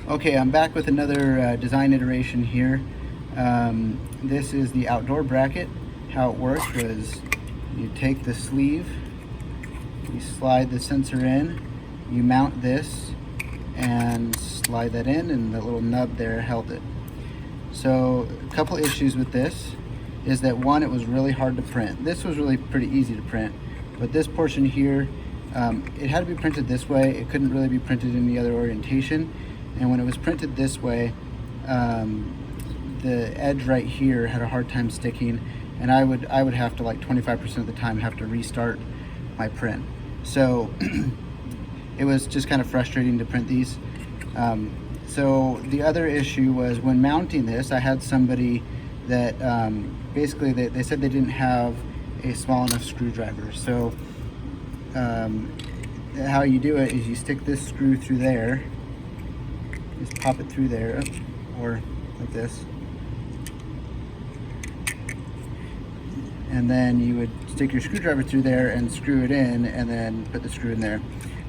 Okay, I'm back with another design iteration here. This is the outdoor bracket. How it works was you take the sleeve, you slide the sensor in, you mount this and slide that in, and the little nub there held it. So a couple issues with this is that one, it was really hard to print. This was really pretty easy to print, but this portion here, it had to be printed this way. It couldn't really be printed in any other orientation. And when it was printed this way, the edge right here had a hard time sticking, and I would have to, like 25% of the time, have to restart my print. So it was just kind of frustrating to print these. So the other issue was when mounting this, I had somebody that basically they said they didn't have a small enough screwdriver. So how you do it is you stick this screw through there, just pop it through there, or like this, and then you would stick your screwdriver through there and screw it in, and then put the screw in there.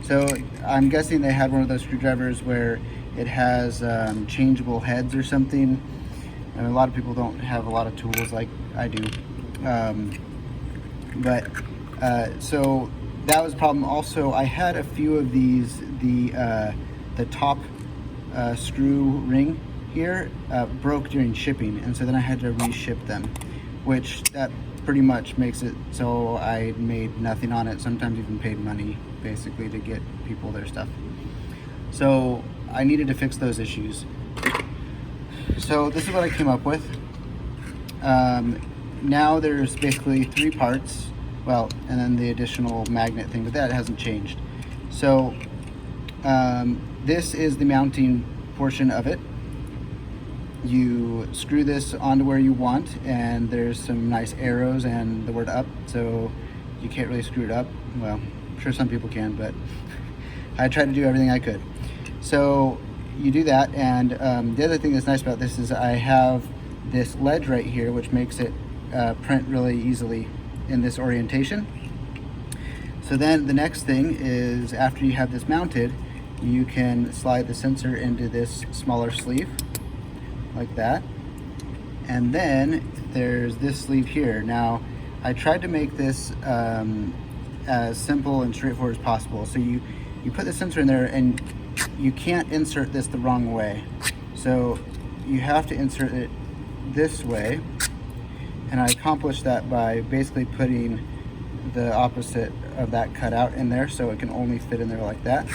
So I'm guessing they had one of those screwdrivers where it has changeable heads or something, and a lot of people don't have a lot of tools like I do. So that was a problem. Also, I had a few of these, the top screw ring here broke during shipping, and so then I had to reship them, which that pretty much makes it so I made nothing on it, sometimes even paid money basically to get people their stuff. So I needed to fix those issues. So this is what I came up with. Now there's basically 3 parts, well, and then the additional magnet thing, but that hasn't changed. So this is the mounting portion of it. You screw this onto where you want, and there's some nice arrows and the word up, so you can't really screw it up. Well, I'm sure some people can, but I tried to do everything I could. So you do that, and the other thing that's nice about this is I have this ledge right here, which makes it print really easily in this orientation. So then the next thing is, after you have this mounted, you can slide the sensor into this smaller sleeve like that, and then there's this sleeve here. Now I tried to make this as simple and straightforward as possible. So you put the sensor in there, and you can't insert this the wrong way, so you have to insert it this way, and I accomplished that by basically putting the opposite of that cutout in there, so it can only fit in there like that.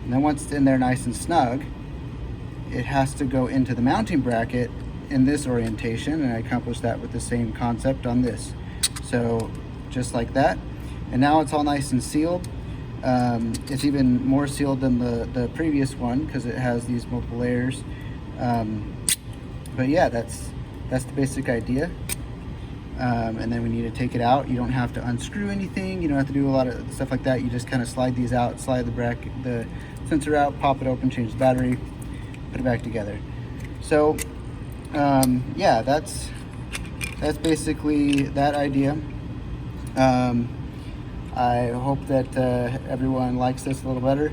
And then once it's in there nice and snug, it has to go into the mounting bracket in this orientation, and I accomplished that with the same concept on this. So just like that, and now it's all nice and sealed. It's even more sealed than the previous one because it has these multiple layers. But yeah, that's the basic idea. And then when you need to take it out, you don't have to unscrew anything. You don't have to do a lot of stuff like that. You just kind of slide these out, slide the sensor out, pop it open, change the battery, put it back together. So yeah, that's basically that idea. I hope that everyone likes this a little better.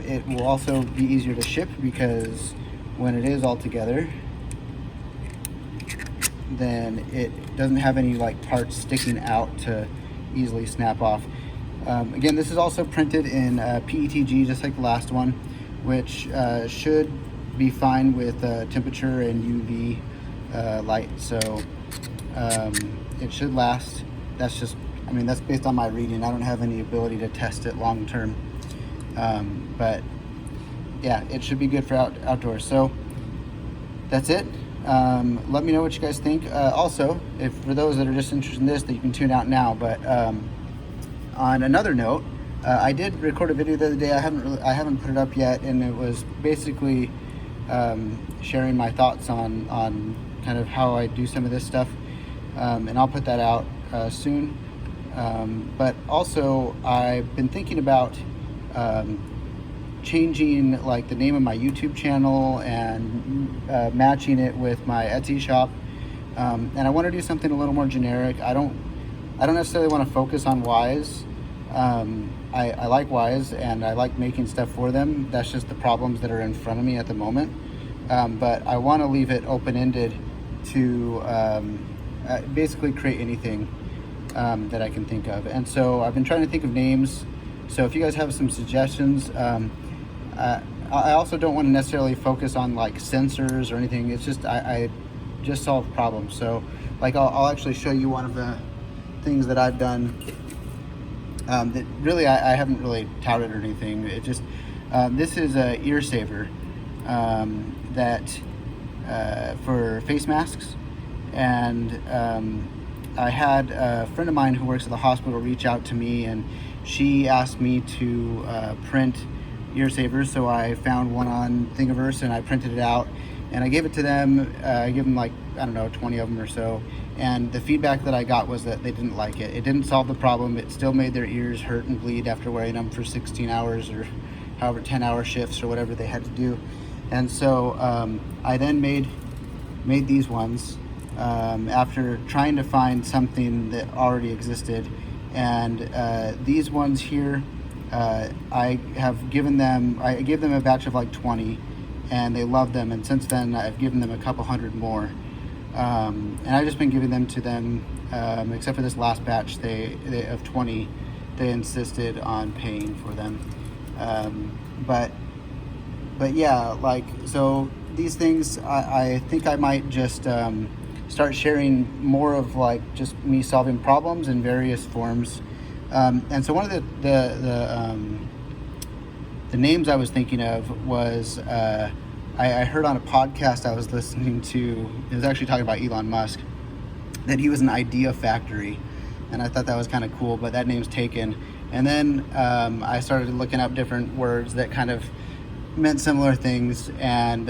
It will also be easier to ship because when it is all together, then it doesn't have any like parts sticking out to easily snap off. Again, this is also printed in PETG, just like the last one, which should be fine with temperature and UV light. So it should last. That's just, I mean, that's based on my reading. I don't have any ability to test it long term. But yeah, it should be good for outdoors. So that's it. Let me know what you guys think. Also, if for those that are just interested in this, that you can tune out now. But on another note, I did record a video the other day. I haven't put it up yet, and it was basically sharing my thoughts on kind of how I do some of this stuff, and I'll put that out soon. But also, I've been thinking about changing like the name of my YouTube channel and matching it with my Etsy shop, and I want to do something a little more generic. I don't necessarily want to focus on Wyze. I like Wyze and I like making stuff for them. That's just the problems that are in front of me at the moment. But I want to leave it open-ended to basically create anything that I can think of. And so I've been trying to think of names. So if you guys have some suggestions, I also don't want to necessarily focus on like sensors or anything. It's just I just solve problems. So like I'll actually show you one of the things that I've done that really I haven't really touted or anything. It just this is a ear saver that for face masks, and I had a friend of mine who works at the hospital reach out to me, and she asked me to print ear savers. So I found one on Thingiverse and I printed it out and I gave it to them. I gave them like, I don't know, 20 of them or so. And the feedback that I got was that they didn't like it. It didn't solve the problem. It still made their ears hurt and bleed after wearing them for 16 hours or however 10-hour shifts or whatever they had to do. And so I then made these ones after trying to find something that already existed. And these ones here, I gave them a batch of like 20 and they loved them. And since then I've given them a couple hundred more. And I've just been giving them to them, except for this last batch they of 20, they insisted on paying for them. But yeah, like, so these things, I think I might just start sharing more of like just me solving problems in various forms. And so one of the names I was thinking of was, I heard on a podcast I was listening to, it was actually talking about Elon Musk, that he was an idea factory. And I thought that was kind of cool, but that name's taken. And then I started looking up different words that kind of meant similar things. And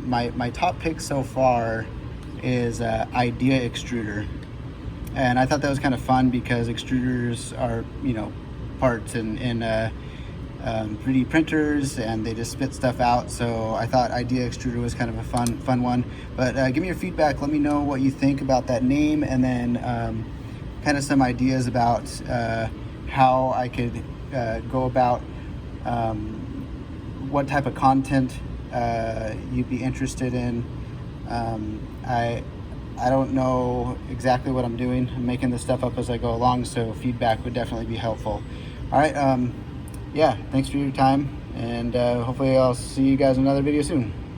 my top pick so far is idea extruder. And I thought that was kind of fun because extruders are, parts in 3D printers, and they just spit stuff out. So I thought idea extruder was kind of a fun one. But give me your feedback. Let me know what you think about that name, and then kind of some ideas about how I could go about what type of content you'd be interested in. I don't know exactly what I'm doing. I'm making this stuff up as I go along, so feedback would definitely be helpful. All right, yeah, thanks for your time, and hopefully I'll see you guys in another video soon.